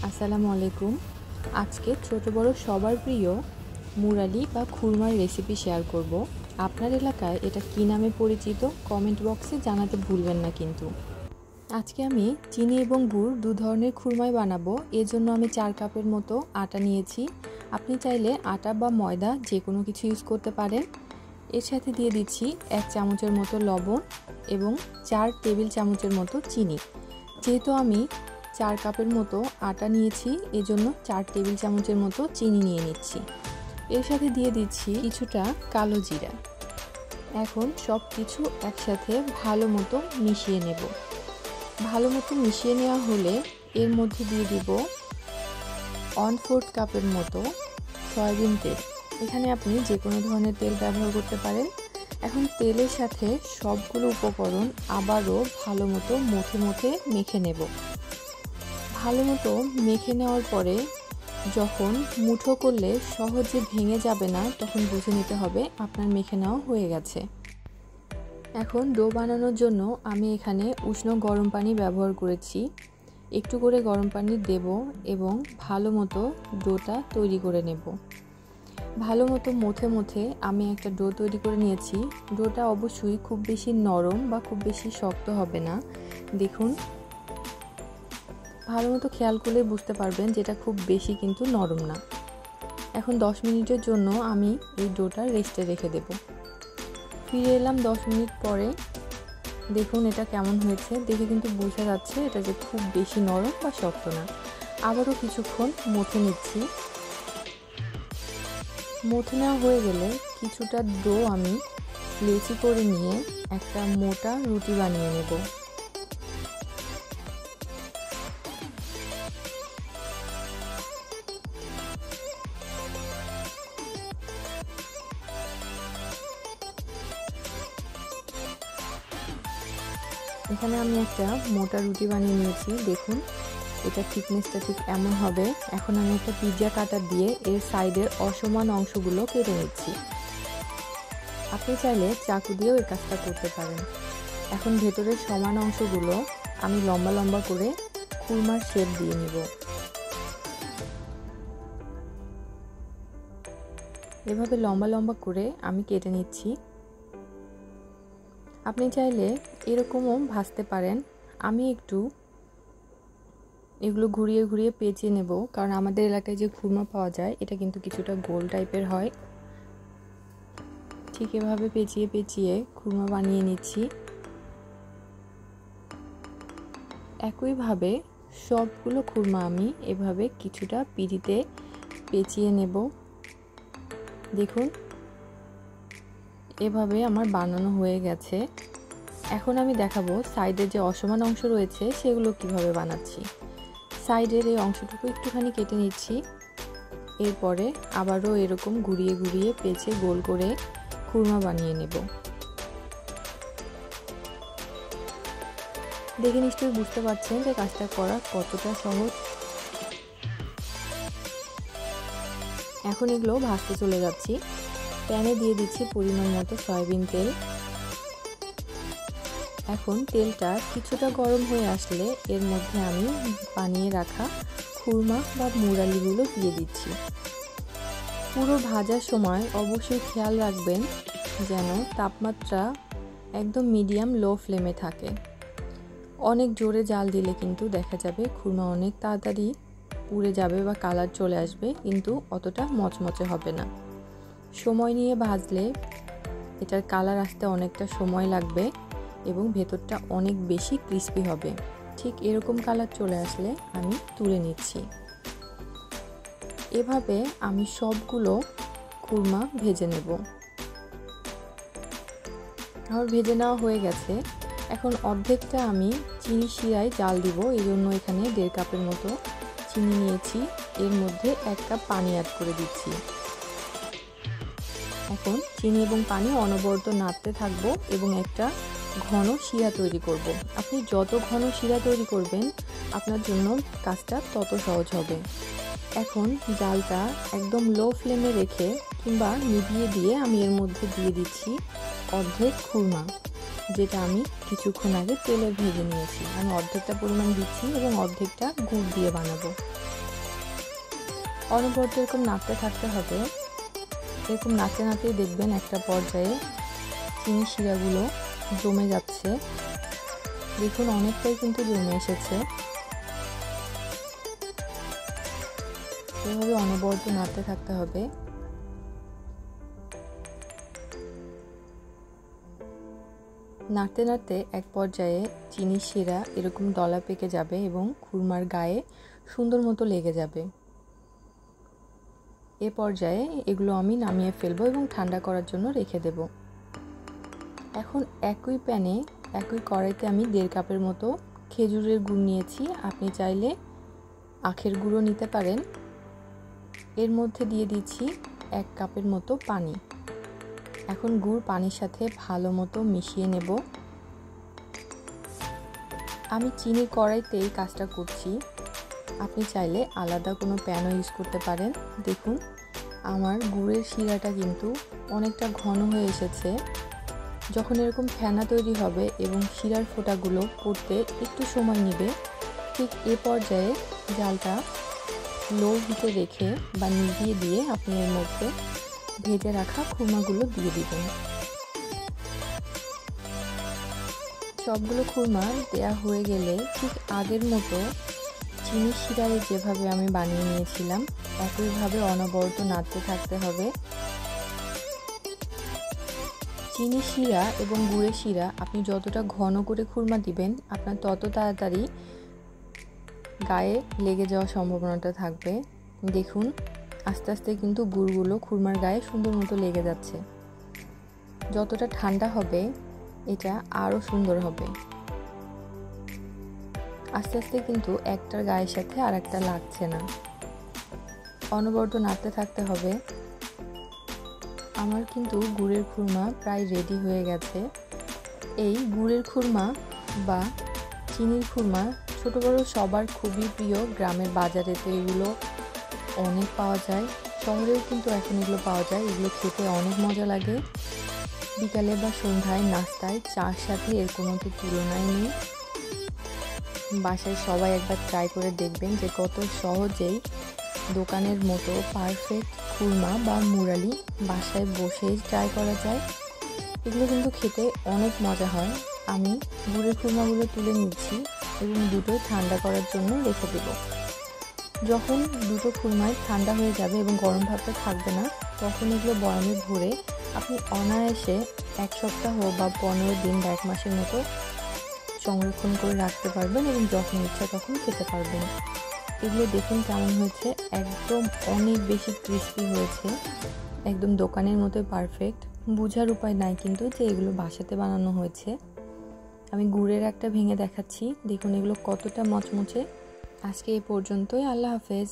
আসসালামু আলাইকুম। আজকে ছোট বড় সবার প্রিয় মুরালি বা খুরমার রেসিপি শেয়ার করব। আপনার এলাকায় এটা কী নামে পরিচিত কমেন্ট বক্সে জানাতে ভুলবেন না কিন্তু। আজকে আমি চিনি এবং গুড় দু ধরনের খুরমাই বানাবো। এজন্য আমি 4 কাপের মতো আটা নিয়েছি। আপনি চাইলে আটা বা ময়দা যে কোনো কিছু ইউজ করতে পারেন। এর সাথে দিয়ে দিচ্ছি 1 চামচের মতো লবণ এবং 4 টেবিল চামচের মতো চিনি। যেহেতু আমি 4 কাপের মতো আটা নিয়েছি, এজন্য 4 টেবিল চামচের মতো চিনি নিয়ে নিচ্ছি। এর সাথে দিয়ে দিচ্ছি কিছুটা কালো জিরা। এখন সব কিছু একসাথে ভালো মতো মিশিয়ে নেব। ভালো মতো মিশিয়ে নেওয়া হলে এর মধ্যে দিয়ে দিব 1/4 কাপের মতো সয়াবিন তেল। এখানে আপনি যে কোনো ধরনের তেল ব্যবহার করতে পারেন। এখন তেলের সাথে সবগুলো উপকরণ আবারও ভালো মতো মুঠে মেখে নেব। ভালো মতো মেখে নেওয়ার পরে যখন মুঠো করলে সহজে ভেঙে যাবে না, তখন বুঝে নিতে হবে আপনার মেখে নেওয়া হয়ে গেছে। এখন ডো বানানোর জন্য আমি এখানে উষ্ণ গরম পানি ব্যবহার করেছি। একটু করে গরম পানি দেব এবং ভালো মতো ডোটা তৈরি করে নেব। ভালো মতো মুথে আমি একটা ডো তৈরি করে নিয়েছি। ডোটা অবশ্যই খুব বেশি নরম বা খুব বেশি শক্ত হবে না। দেখুন, ভালো মতো খেয়াল করলে বুঝতে পারবেন যেটা খুব বেশি কিন্তু নরম না। এখন 10 মিনিটের জন্য আমি এই ডোটা রেস্টে রেখে দেব। ফিরে এলাম 10 মিনিট পরে। দেখুন এটা কেমন হয়েছে, দেখে কিন্তু বোঝা যাচ্ছে এটা যে খুব বেশি নরম বা শক্ত না। আবারও কিছুক্ষণ মুথে নিচ্ছি। মুথে নেওয়া হয়ে গেলে কিছুটা ডো আমি লেচি করে নিয়ে একটা মোটা রুটি বানিয়ে নেব। এখানে আমি একটা মোটা রুটি বানিয়ে নিয়েছি। দেখুন এটা থিকনেসটা ঠিক এমন হবে। এখন আমি একটা পিৎজা কাটার দিয়ে এর সাইডের অসমান অংশগুলো কেটে নিচ্ছি। আপনি চাইলে চাকু দিয়েও এই কাজটা করতে পারেন। এখন ভেতরের সমান অংশগুলো আমি লম্বা লম্বা করে খুরমার শেপ দিয়ে নিব। এভাবে লম্বা লম্বা করে আমি কেটে নিচ্ছি। আপনি চাইলে এরকমও ভাজতে পারেন। আমি একটু এগুলো ঘুরিয়ে পেঁচিয়ে নেব, কারণ আমাদের এলাকায় যে খুরমা পাওয়া যায় এটা কিন্তু কিছুটা গোল টাইপের হয়। ঠিক এভাবে পেঁচিয়ে খুরমা বানিয়ে নিচ্ছি। একইভাবে সবগুলো খুরমা আমি এভাবে কিছুটা পিঁড়িতে পেঁচিয়ে নেব। দেখুন এভাবে আমার বানানো হয়ে গেছে। এখন আমি দেখাবো সাইডের যে অসমান অংশ রয়েছে সেগুলো কিভাবে বানাচ্ছি। সাইডের এই অংশটুকু একটুখানি কেটে নিচ্ছি। এরপরে আবারও এরকম ঘুরিয়ে পেঁচে গোল করে খুরমা বানিয়ে নেব। দেখে নিশ্চয়ই বুঝতে পারছেন যে কাজটা করা কতটা সহজ। এখন এগুলো ভাজতে চলে যাচ্ছি। প্যানে দিয়ে দিচ্ছি পরিমাণ মতো সয়াবিন তেল। এখন তেলটা কিছুটা গরম হয়ে আসলে এর মধ্যে আমি বানিয়ে রাখা খুরমা বা মুরালিগুলো দিয়ে দিচ্ছি। পুরো ভাজার সময় অবশ্যই খেয়াল রাখবেন যেন তাপমাত্রা একদম মিডিয়াম লো ফ্লেমে থাকে। অনেক জোরে জাল দিলে কিন্তু দেখা যাবে খুরমা অনেক তাড়াতাড়ি পুড়ে যাবে বা কালার চলে আসবে, কিন্তু অতটা মচমচে হবে না। সময় নিয়ে ভাজলে এটার কালার আসতে অনেকটা সময় লাগবে এবং ভেতরটা অনেক বেশি ক্রিস্পি হবে। ঠিক এরকম কালার চলে আসলে আমি তুলে নিচ্ছি। এভাবে আমি সবগুলো খুরমা ভেজে নেব। আমার ভেজে নেওয়া হয়ে গেছে। এখন অর্ধেকটা আমি চিনি শিরায় জাল দিব। এই জন্য এখানে 1.5 কাপের মতো চিনি নিয়েছি। এর মধ্যে 1 কাপ পানি অ্যাড করে দিচ্ছি। এখন চিনি এবং পানি অনবরত নাড়তে থাকবো এবং একটা ঘন শিরা তৈরি করব। আপনি যত ঘন শিরা তৈরি করবেন আপনার জন্য কাজটা তত সহজ হবে। এখন জালটা একদম লো ফ্লেমে রেখে কিংবা নিভিয়ে দিয়ে আমি এর মধ্যে দিয়ে দিচ্ছি অর্ধেক খুরমা, যেটা আমি কিছুক্ষণ আগে তেলে ভেজে নিয়েছি। আমি অর্ধেকটা পরিমাণ দিচ্ছি এবং অর্ধেকটা গুড় দিয়ে বানাবো। অনবরত এরকম নাড়তে থাকতে হবে। এরকম নাড়তে নাড়তেই দেখবেন একটা পর্যায়ে চিনি শিরাগুলো জমে যাচ্ছে। দেখুন অনেকটাই কিন্তু জমে এসেছে। এভাবে অনবরত নাড়তে থাকতে হবে। নাড়তে নাড়তে এক পর্যায়ে চিনির শিরা এরকম দলা পেকে যাবে এবং খুরমার গায়ে সুন্দর মতো লেগে যাবে। এ পর্যায়ে এগুলো আমি নামিয়ে ফেলবো এবং ঠান্ডা করার জন্য রেখে দেব। এখন একই প্যানে একই কড়াইতে আমি 1.5 কাপের মতো খেজুরের গুড় নিয়েছি। আপনি চাইলে আখের গুঁড়ো নিতে পারেন। এর মধ্যে দিয়ে দিচ্ছি 1 কাপের মতো পানি। এখন গুড় পানির সাথে ভালো মতো মিশিয়ে নেব। আমি চিনির কড়াইতেই কাজটা করছি, আপনি চাইলে আলাদা কোনো প্যানও ইউজ করতে পারেন। দেখুন আমার গুড়ের শিরাটা কিন্তু অনেকটা ঘন হয়ে এসেছে। যখন এরকম ফেনা তৈরি হবে এবং শিরার ফোঁটাগুলো পড়তে একটু সময় নেবে, ঠিক এ পর্যায়ে জালটা লো হিটে রেখে বা নিভিয়ে দিয়ে আপনি এর মধ্যে ভেজে রাখা খুরমাগুলো দিয়ে দিবেন। সবগুলো খুরমা দেয়া হয়ে গেলে ঠিক আগের মতো চিনির শিরায় যেভাবে আমি বানিয়ে নিয়েছিলাম একইভাবে অনবরত নাড়তে থাকতে হবে। চিনির শিরা এবং গুড়ের শিরা আপনি যতটা ঘন করে খুরমা দিবেন আপনার তত তাড়াতাড়ি গায়ে লেগে যাওয়ার সম্ভাবনাটা থাকবে। দেখুন আস্তে আস্তে কিন্তু গুড়গুলো খুরমার গায়ে সুন্দর মতো লেগে যাচ্ছে। যতটা ঠান্ডা হবে এটা আরও সুন্দর হবে। আস্তে আস্তে কিন্তু একটার গায়ের সাথে আর একটা লাগছে না। অনবরত নাড়তে থাকতে হবে। আমার কিন্তু গুড়ের খুরমা প্রায় রেডি হয়ে গেছে। এই গুড়ের খুরমা বা চিনির খুরমা ছোট বড় সবার খুবই প্রিয়। গ্রামের বাজারে তো এগুলো অনেক পাওয়া যায়, শহরেও কিন্তু এখন এগুলো পাওয়া যায়। এগুলো খেতে অনেক মজা লাগে। বিকালে বা সন্ধ্যায় নাস্তায় চার সাথে এর কোনো তো তুলনাই নেই। বাসায় সবাই একবার ট্রাই করে দেখবেন যে কত সহজেই দোকানের মতো পারফেক্ট খুরমা বা মুরালি বাসায় বসেই ট্রাই করা যায়। এগুলো কিন্তু খেতে অনেক মজা হয়। আমি গুড়ের খুরমাগুলো তুলে নিচ্ছি এবং দুটো ঠান্ডা করার জন্য রেখে দেব। যখন দুটো খুরমায় ঠান্ডা হয়ে যাবে এবং গরম ভাবটা থাকবে না, তখন এগুলো বয়ামে ভরে আপনি অনায়াসে 1 সপ্তাহ বা 15 দিন বা 1 মাসের মতো সংরক্ষণ করে রাখতে পারবেন এবং যখন ইচ্ছা তখন খেতে পারবেন। এগুলো দেখুন কেমন হয়েছে, একদম অনেক বেশি ক্রিস্পি হয়েছে, একদম দোকানের মতোই পারফেক্ট। বোঝার উপায় নাই কিন্তু যে এগুলো বাসাতে বানানো হয়েছে। আমি গুড়ের একটা ভেঙে দেখাচ্ছি, দেখুন এগুলো কতটা মচমচে। আজকে এই পর্যন্তই। আল্লাহ হাফেজ।